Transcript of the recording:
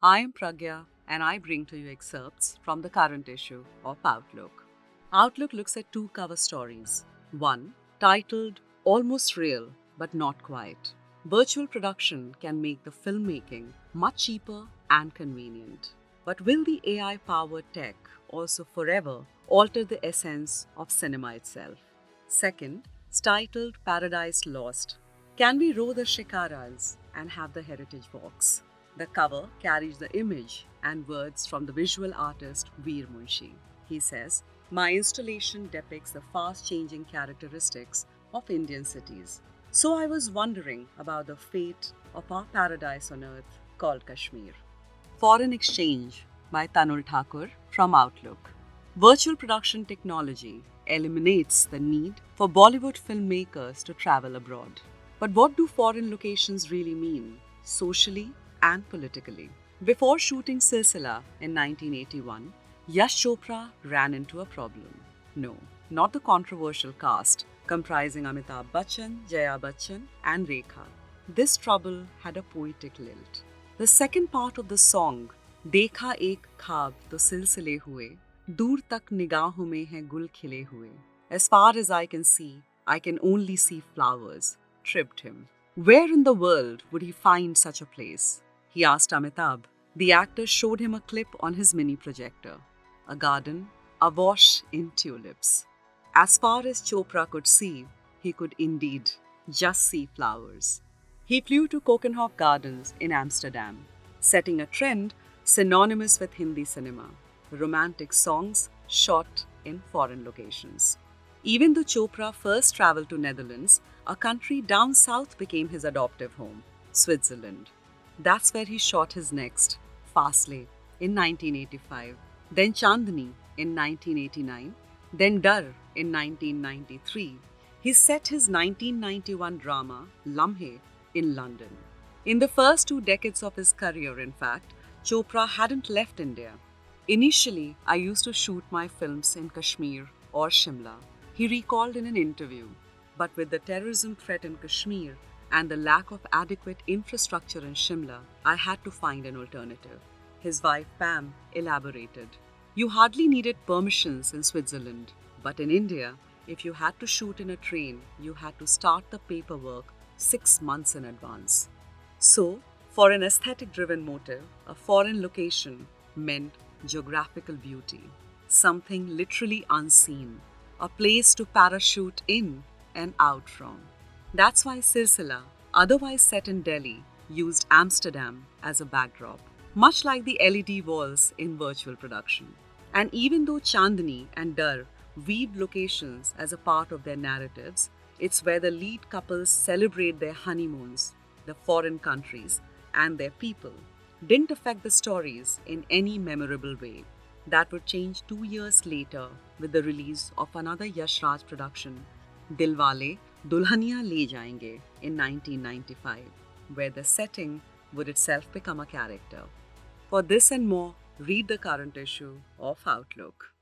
I am Pragya and I bring to you excerpts from the current issue of Outlook. Outlook looks at two cover stories. One, titled Almost Real but Not Quite. Virtual production can make the filmmaking much cheaper and convenient. But will the AI powered tech also forever alter the essence of cinema itself? Second, titled Paradise Lost. Can we row the shikaras and have the heritage walks? The cover carries the image and words from the visual artist Veer Munshi. He says, "My installation depicts the fast changing characteristics of Indian cities. So I was wondering about the fate of our paradise on earth called Kashmir." Foreign Exchange by Tanul Thakur from Outlook. Virtual production technology eliminates the need for Bollywood filmmakers to travel abroad. But what do foreign locations really mean, socially and politically? Before shooting Silsila in 1981, Yash Chopra ran into a problem. No, not the controversial cast comprising Amitabh Bachchan, Jaya Bachchan, and Rekha. This trouble had a poetic lilt. The second part of the song, Dekha ek khab to silsile hue, dur tak nigaahon mein hai gul khile hue. As far as I can see, I can only see flowers, tripped him. Where in the world would he find such a place? He asked Amitabh. The actor showed him a clip on his mini projector. A garden awash in tulips. As far as Chopra could see, he could indeed just see flowers. He flew to Kokenhof Gardens in Amsterdam, setting a trend synonymous with Hindi cinema. Romantic songs shot in foreign locations. Even though Chopra first traveled to Netherlands, a country down south became his adoptive home, Switzerland. That's where he shot his next, Faslay, in 1985, then Chandni in 1989, then Dar in 1993. He set his 1991 drama, Lamhe, in London. In the first 2 decades of his career, in fact, Chopra hadn't left India. "Initially, I used to shoot my films in Kashmir or Shimla," he recalled in an interview. "But with the terrorism threat in Kashmir and the lack of adequate infrastructure in Shimla, I had to find an alternative." His wife Pam elaborated, "You hardly needed permissions in Switzerland, but in India, if you had to shoot in a train, you had to start the paperwork 6 months in advance." So, for an aesthetic-driven motive, a foreign location meant geographical beauty, something literally unseen, a place to parachute in and out from. That's why Silsila, otherwise set in Delhi, used Amsterdam as a backdrop, much like the LED walls in virtual production. And even though Chandni and Dar weave locations as a part of their narratives, it's where the lead couples celebrate their honeymoons, the foreign countries, and their people, didn't affect the stories in any memorable way. That would change 2 years later with the release of another Yash Raj production, Dilwale Dulhaniya Le Jayenge, in 1995, where the setting would itself become a character. For this and more, read the current issue of Outlook.